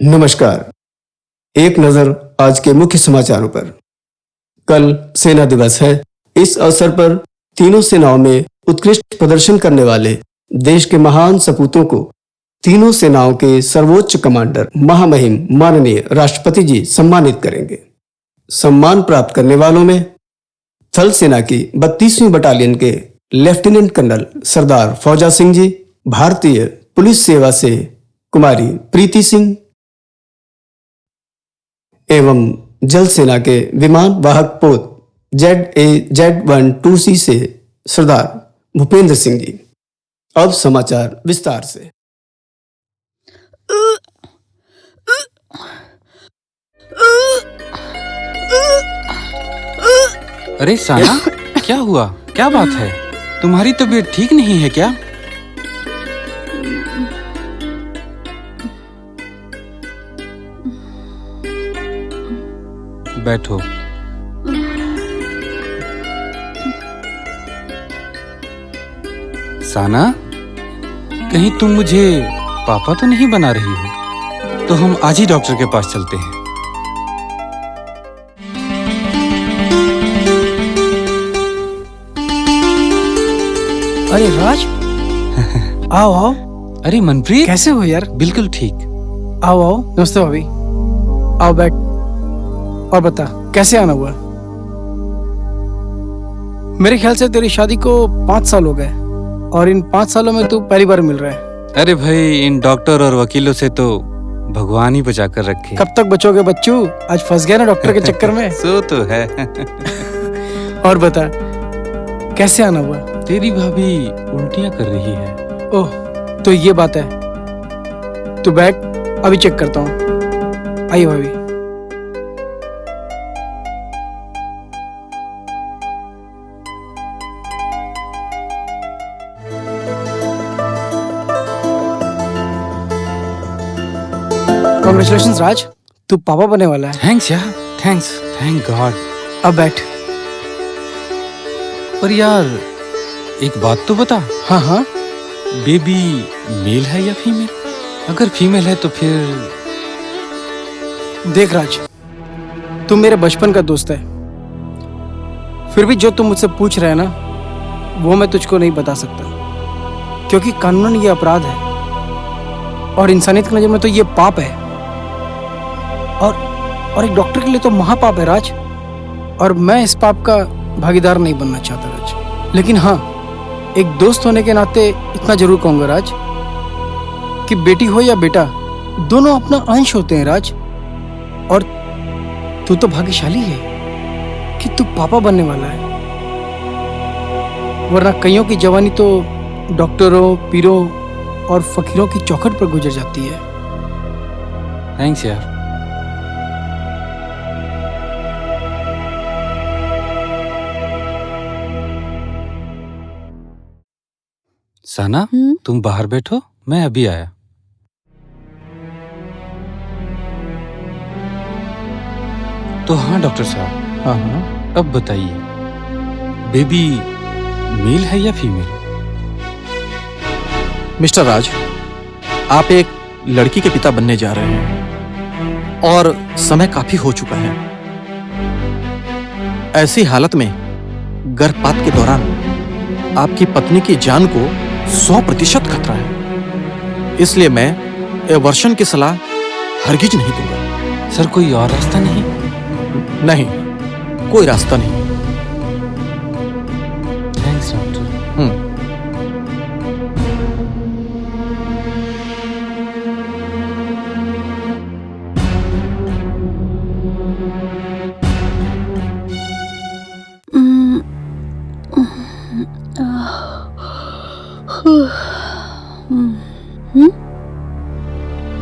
नमस्कार। एक नजर आज के मुख्य समाचारों पर। कल सेना दिवस है। इस अवसर पर तीनों सेनाओं में उत्कृष्ट प्रदर्शन करने वाले देश के महान सपूतों को तीनों सेनाओं के सर्वोच्च कमांडर महामहिम माननीय राष्ट्रपति जी सम्मानित करेंगे। सम्मान प्राप्त करने वालों में थल सेना की 32वीं बटालियन के लेफ्टिनेंट कर्नल सरदार फौजा सिंह जी, भारतीय पुलिस सेवा से कुमारी प्रीति सिंह एवं जल सेना के विमान वाहक पोत ZAZ-1-2C से सरदार भूपेंद्र सिंह जी। अब समाचार विस्तार से। अरे साना, क्या हुआ? क्या बात है? तुम्हारी तबीयत ठीक नहीं है क्या? बैठो। साना, कहीं तुम मुझे पापा तो नहीं बना रही हो? तो हम आज ही डॉक्टर के पास चलते हैं। अरे राज, आओ आओ। अरे मनप्रीत, कैसे हो यार? बिल्कुल ठीक। आओ आओ। नमस्ते भाभी। आओ बैठ। और बता, कैसे आना हुआ? मेरे ख्याल से तेरी शादी को 5 साल हो गए और इन 5 सालों में तू पहली बार मिल रहा है। अरे भाई, इन डॉक्टर और वकीलों से तो भगवान ही बचा कर रखे। कब तक बचोगे बच्चू? आज फंस गया ना डॉक्टर के चक्कर में। सो तो है। और बता, कैसे आना हुआ? तेरी भाभी उल्टियां कर रही है। ओह, तो ये बात है। तू बैठ, अभी चेक करता हूँ। आइए भाभी। कांग्रेचुलेशंस राज, तू पापा बनने वाला है। थैंक्स यार, थैंक्स, थैंक गॉड। अब बैठ। पर यार, एक बात तो बता। हाँ हाँ। बेबी मेल है या फीमेल? अगर फीमेल है तो फिर देख राज, तू मेरे बचपन का दोस्त है, फिर भी जो तुम मुझसे पूछ रहे हैं ना, वो मैं तुझको नहीं बता सकता, क्योंकि कानूनन ये अपराध है और इंसानियत की नजर में तो ये पाप है और एक डॉक्टर के लिए तो महापाप है राज। और मैं इस पाप का भागीदार नहीं बनना चाहता राज। लेकिन हाँ, एक दोस्त होने के नाते इतना जरूर कहूंगा राज कि बेटी हो या बेटा, दोनों अपना अंश होते हैं राज। और तू तो भाग्यशाली है कि तू पापा बनने वाला है, वरना कईयों की जवानी तो डॉक्टरों, पीरों और फकीरों की चौखट पर गुजर जाती है। थैंक्स यार। साना, तुम बाहर बैठो, मैं अभी आया। तो हाँ डॉक्टर साहब। हाँ हाँ। अब बताइए, बेबी मेल है या फीमेल? मिस्टर राज, आप एक लड़की के पिता बनने जा रहे हैं और समय काफी हो चुका है। ऐसी हालत में गर्भपात के दौरान आपकी पत्नी की जान को 100% खतरा है, इसलिए मैं एवर्शन की सलाह हरगिज नहीं दूंगा। सर, कोई और रास्ता नहीं? नहीं, कोई रास्ता नहीं। Thanks doctor.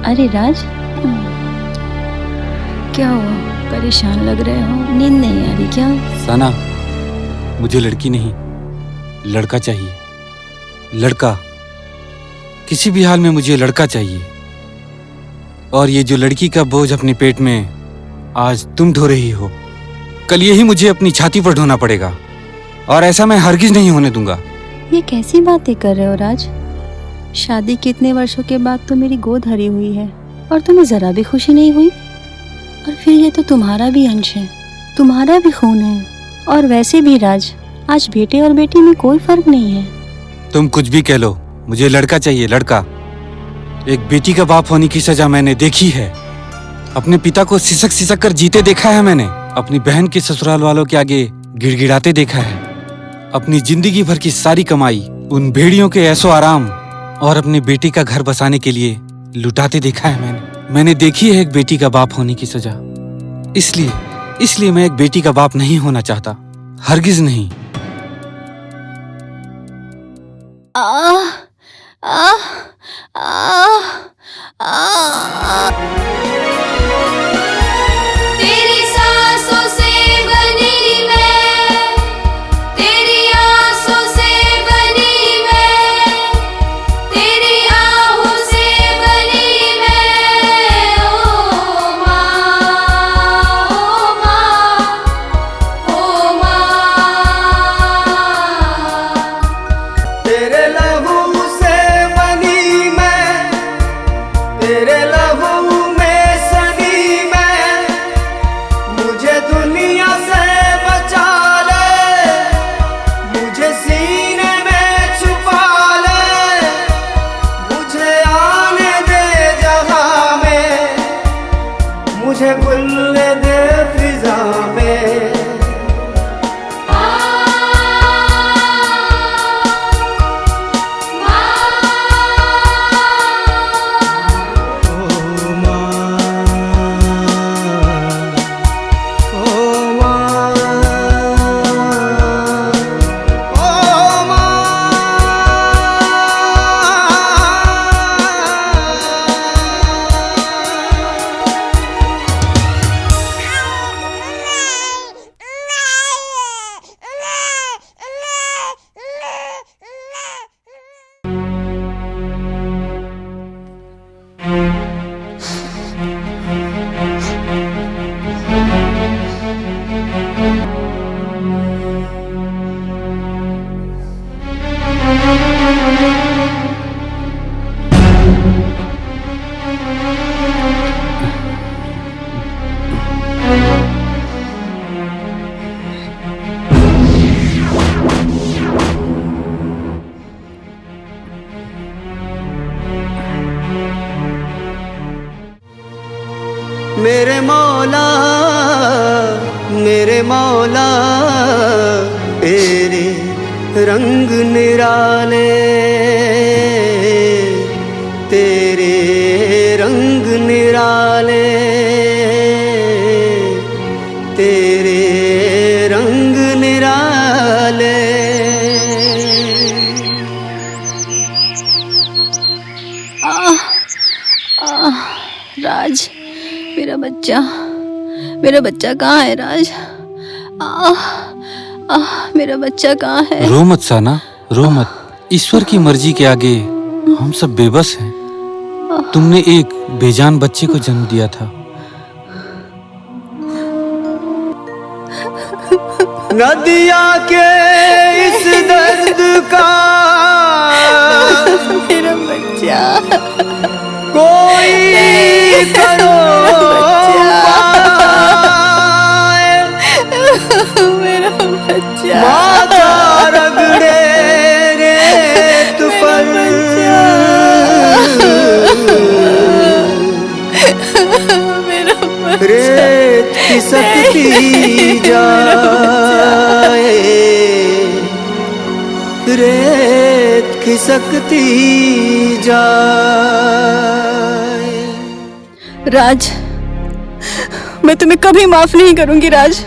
अरे राज, क्या हुआ? परेशान लग रहे हो, नींद नहीं आ रही क्या? साना, मुझे लड़की नहीं, लड़का चाहिए। लड़का, किसी भी हाल में मुझे लड़का चाहिए। और ये जो लड़की का बोझ अपने पेट में आज तुम ढो रही हो, कल यही मुझे अपनी छाती पर ढोना पड़ेगा, और ऐसा मैं हरगिज नहीं होने दूंगा। ये कैसी बातें कर रहे हो राज? शादी के इतने वर्षों के बाद तो मेरी गोद हरी हुई है और तुम्हें जरा भी खुशी नहीं हुई? और फिर ये तो तुम्हारा भी अंश है, तुम्हारा भी खून है। और वैसे भी राज, आज बेटे और बेटी में कोई फर्क नहीं है। तुम कुछ भी कह लो, मुझे लड़का चाहिए, लड़का। एक बेटी का बाप होने की सजा मैंने देखी है। अपने पिता को सिसक सिसक कर जीते देखा है मैंने। अपनी बहन के ससुराल वालों के आगे गिड़गिड़ाते देखा है। अपनी जिंदगी भर की सारी कमाई उन भेड़ियों के ऐसो आराम और अपनी बेटी का घर बसाने के लिए लुटाते देखा है मैंने देखी है एक बेटी का बाप होने की सजा। इसलिए मैं एक बेटी का बाप नहीं होना चाहता, हरगिज नहीं। आह आह आह आह। तेरी सांसों से बनी मैं, तेरी आंसों से बनी मैं, तेरी आहों से बनी मैं। ओ माँ, ओ माँ, ओ माँ। तेरे लहू से बनी मैं, तेरे लहू में सनी मैं। मुझे दुनिया से बचा ले, मुझे सीने में छुपा ले। मुझे आने दे जहां में, मुझे घुलने दे फिजा में। मेरे मौला, मेरे मौला, तेरे रंग निराले, तेरे रंग निराले, तेरे रंग निराले। राज, मेरा बच्चा कहाँ है राज? मेरा बच्चा कहाँ है? रो मत साना, रो मत। ईश्वर की मर्जी के आगे हम सब बेबस हैं। तुमने एक बेजान बच्चे को जन्म दिया था। नदिया के इस दर्द का मेरा बच्चा, कोई करो मेरा बच्चा। माथा रगड़े रेत पर, रेत खिसकती जाए, रेत खिसकती जाए। राज, मैं तुम्हें कभी माफ नहीं करूंगी राज,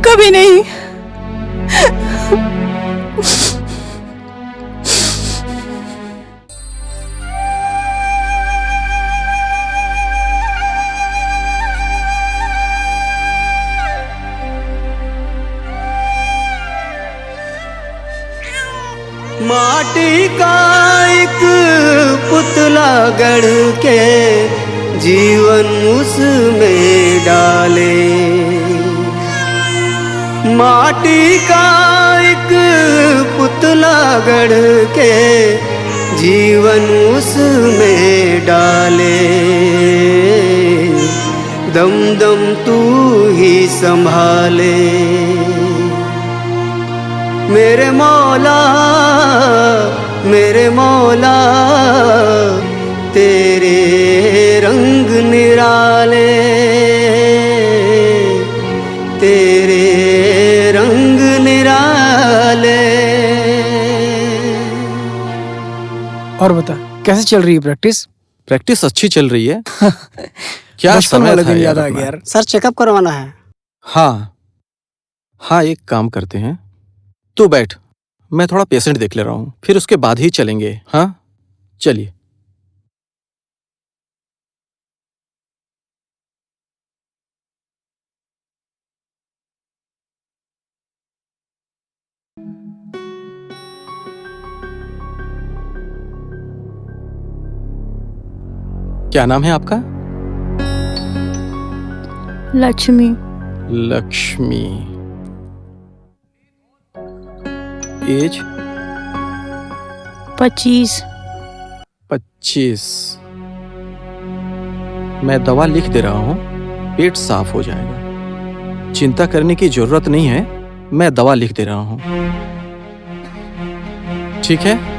कभी नहीं। माटी का एक पुतला गढ़ के जीवन उसमें डाले, माटी का एक पुतला गढ़ के जीवन उसमें डाले, दम दम तू ही संभाले। मेरे मौला तेरे रंग निराले, तेरे रंग निराले। और बता, कैसे चल रही है प्रैक्टिस? प्रैक्टिस अच्छी चल रही है। क्या बचपन समय वाले था दिन याद आ अपना। गया यार। सर चेकअप करवाना है। हाँ, एक काम करते हैं, तू बैठ, मैं थोड़ा पेशेंट देख ले रहा हूँ, फिर उसके बाद ही चलेंगे। हाँ, चलिए। क्या नाम है आपका? लक्ष्मी। लक्ष्मी। एज? 25। 25। मैं दवा लिख दे रहा हूं, पेट साफ हो जाएगा, चिंता करने की जरूरत नहीं है। मैं दवा लिख दे रहा हूं, ठीक है?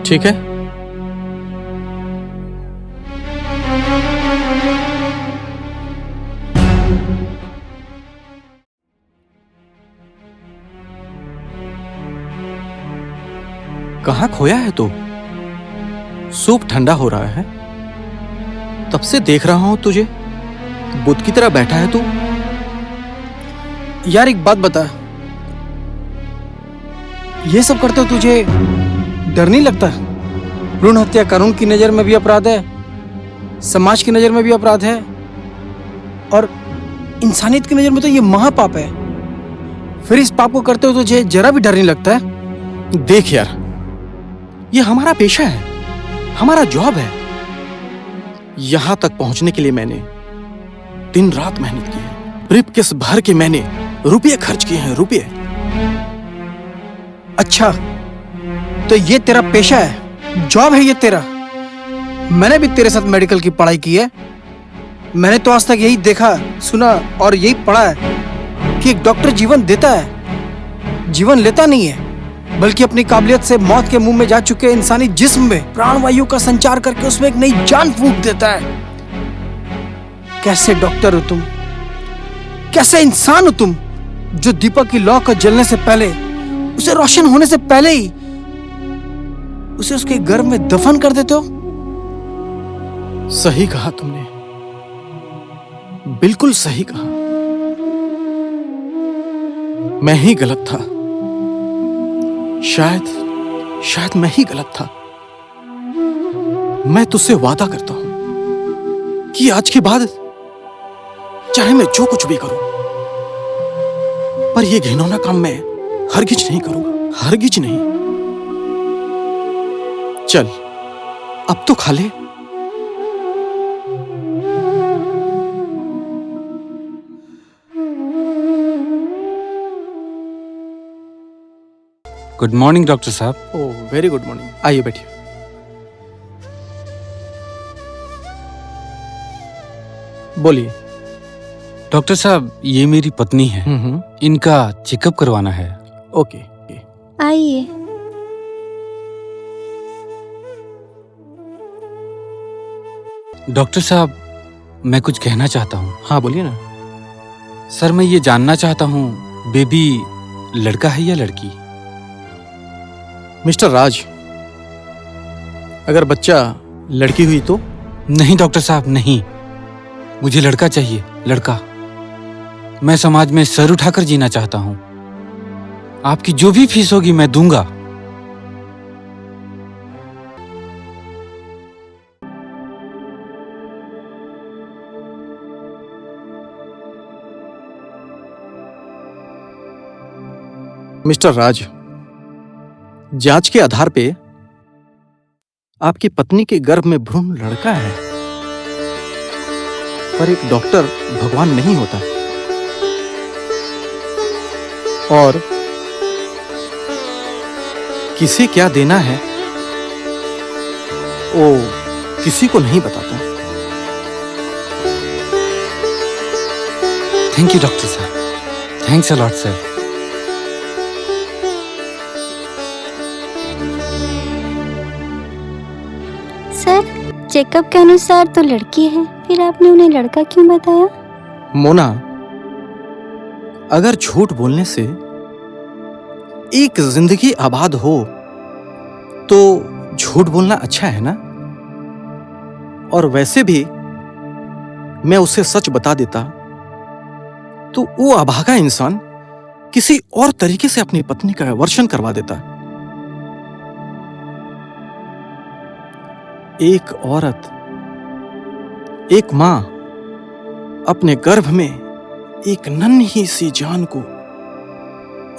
ठीक है। कहाँ खोया है तू? सूप ठंडा हो रहा है, तब से देख रहा हूं तुझे, बुद्ध की तरह बैठा है तू। यार एक बात बता, ये सब करते हो तुझे डर नहीं लगता? भ्रूण हत्या कानून की नजर में भी अपराध है, समाज की नजर में भी अपराध है, और इंसानियत की नजर में तो ये महापाप है। फिर इस पाप को करते हो तुझे जरा भी डर नहीं लगता है? देख यार, ये हमारा पेशा है, हमारा जॉब है। यहां तक पहुंचने के लिए मैंने दिन रात मेहनत की है, ब्रीफकेस भर के मैंने रुपये खर्च किए हैं, रुपये। अच्छा, तो ये तेरा पेशा है, जॉब है ये तेरा। मैंने भी तेरे साथ मेडिकल की पढ़ाई की है। मैंने तो आज तक यही देखा, सुना और यही पढ़ा है कि एक डॉक्टर जीवन देता है, जीवन लेता नहीं है, बल्कि अपनी काबिलियत से मौत के मुंह में जा चुके इंसानी जिस्म में प्राणवायु का संचार करके उसमें एक नई जान फूंक देता है। कैसे डॉक्टर हो तुम? कैसे इंसान हो तुम, जो दीपक की लौ का जलने से पहले, उसे रोशन होने से पहले ही उसे उसके गर्भ में दफन कर देते हो? सही कहा तुमने, बिल्कुल सही कहा। मैं ही गलत था, शायद मैं ही गलत था। मैं तुझसे वादा करता हूं कि आज के बाद चाहे मैं जो कुछ भी करूं, पर यह घिनौना काम मैं हरगिज नहीं करूंगा, हरगिज नहीं। चल, अब तो खा ले। गुड मॉर्निंग डॉक्टर साहब। ओह, वेरी गुड मॉर्निंग। आइए बैठिए। बोलिए। डॉक्टर साहब, ये मेरी पत्नी है, इनका चेकअप करवाना है। ओके। आइए। डॉक्टर साहब, मैं कुछ कहना चाहता हूँ। हाँ बोलिए ना। सर, मैं ये जानना चाहता हूँ, बेबी लड़का है या लड़की? मिस्टर राज, अगर बच्चा लड़की हुई तो? नहीं डॉक्टर साहब, नहीं, मुझे लड़का चाहिए, लड़का। मैं समाज में सर उठाकर जीना चाहता हूँ। आपकी जो भी फीस होगी मैं दूंगा। मिस्टर राज, जांच के आधार पे आपकी पत्नी के गर्भ में भ्रूण लड़का है, पर एक डॉक्टर भगवान नहीं होता और किसे क्या देना है वो किसी को नहीं बताता। थैंक यू डॉक्टर साहब, thanks a lot sir. Sir, checkup के अनुसार तो लड़की है, फिर आपने उन्हें लड़का क्यों बताया? मोना, अगर झूठ बोलने से एक जिंदगी आबाद हो तो झूठ बोलना अच्छा है ना। और वैसे भी मैं उसे सच बता देता तो वो अभागा इंसान किसी और तरीके से अपनी पत्नी का वर्षन करवा देता। एक औरत, एक मां अपने गर्भ में एक नन्ही सी जान को,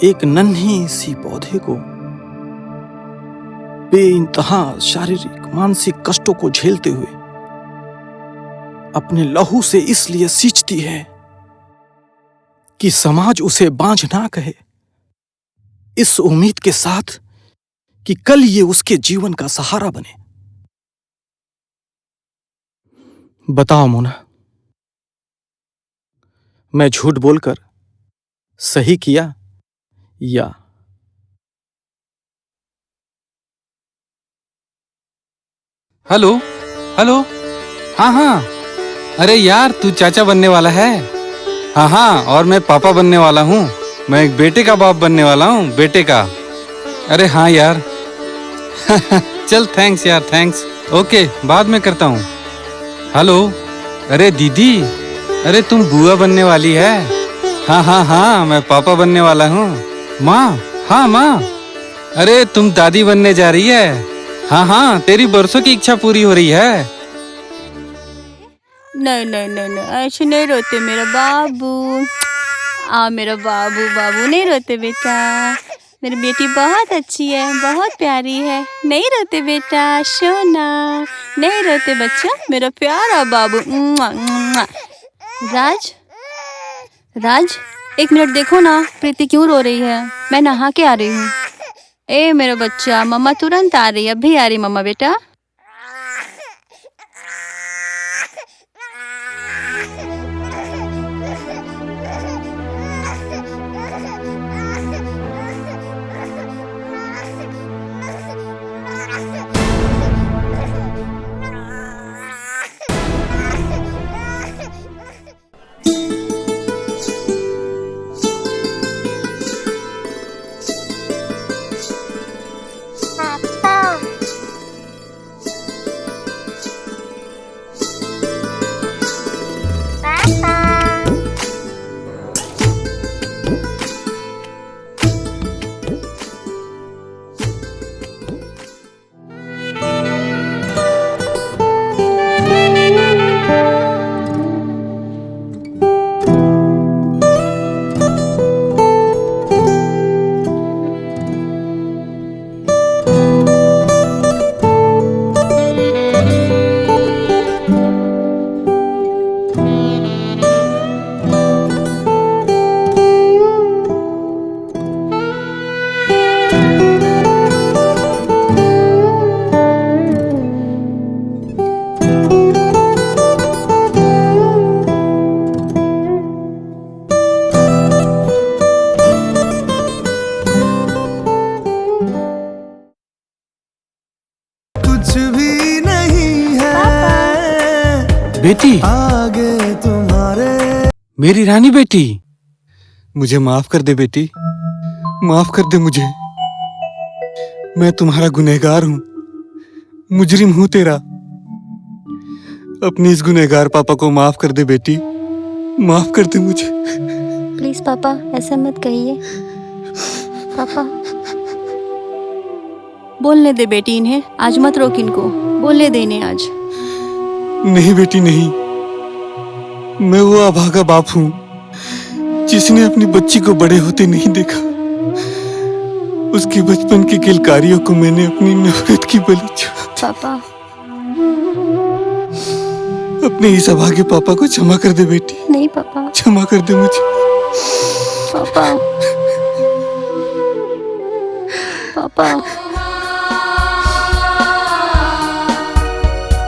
एक नन्ही सी पौधे को बेइंतहा शारीरिक मानसिक कष्टों को झेलते हुए अपने लहू से इसलिए सींचती है कि समाज उसे बांझ ना कहे, इस उम्मीद के साथ कि कल ये उसके जीवन का सहारा बने। बताओ मोना, मैं झूठ बोलकर सही किया या? हेलो हेलो, हाँ हाँ, अरे यार तू चाचा बनने वाला है? हाँ हाँ, और मैं पापा बनने वाला हूँ। मैं एक बेटे का बाप बनने वाला हूँ, बेटे का। अरे हाँ यार चल थैंक्स यार, थैंक्स। ओके, बाद में करता हूँ। हेलो, अरे दीदी, अरे तुम बुआ बनने वाली है? हाँ हाँ हाँ, मैं पापा बनने वाला हूँ। माँ, हाँ माँ, अरे तुम दादी बनने जा रही है? हाँ हाँ, तेरी बरसों की इच्छा पूरी हो रही है। नहीं नहीं नहीं नहीं, ऐसे नहीं रोते मेरा बाबू। मेरा बाबू, बाबू नहीं रोते बेटा। मेरी बेटी बहुत अच्छी है, बहुत प्यारी है। नहीं रोते बेटा, सोना नहीं रोते बच्चा, मेरा प्यारा बाबू। मुआ, मुआ। राज, राज, एक मिनट देखो ना, प्रीति क्यों रो रही है? मैं नहा के आ रही हूँ। ए मेरा बच्चा, मम्मा तुरंत आ रही है, अभी आ रही मम्मा बेटा। बेटी, आगे तुम्हारे। मेरी रानी बेटी, मुझे माफ कर दे बेटी, माफ कर दे मुझे। मैं तुम्हारा गुनहगार हूँ, मुजरिम हूँ तेरा। अपनी इस गुनहगार पापा को माफ कर दे बेटी, माफ कर दे मुझे। प्लीज पापा, ऐसा मत कहिए पापा। बोलने दे बेटी इन्हें, आज मत रोक इनको, बोलने दे इन्हें आज। नहीं बेटी नहीं, मैं वो अभागा बाप हूँ जिसने अपनी बच्ची को बड़े होते नहीं देखा। उसके बचपन की किलकारियों को मैंने अपनी नफरत की बलि चढ़ा। पापा। अपने इस अभागे पापा को क्षमा कर दे बेटी, नहीं पापा। क्षमा कर दे मुझे। पापा पापा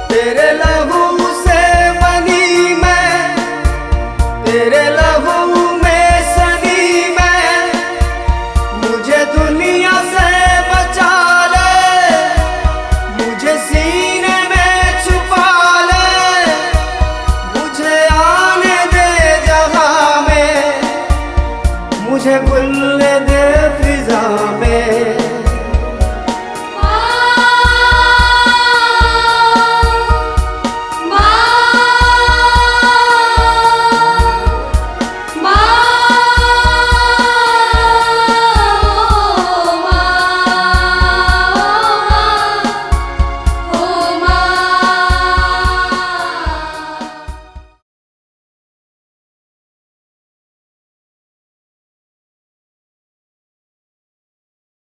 तेरे लहू से बनी मैं, तेरे लहू में सनी मैं, मुझे दुनिया से बचा ले, मुझे सीने में छुपा ले, मुझे आने दे जहां में, मुझे घुलने दे फिजा में।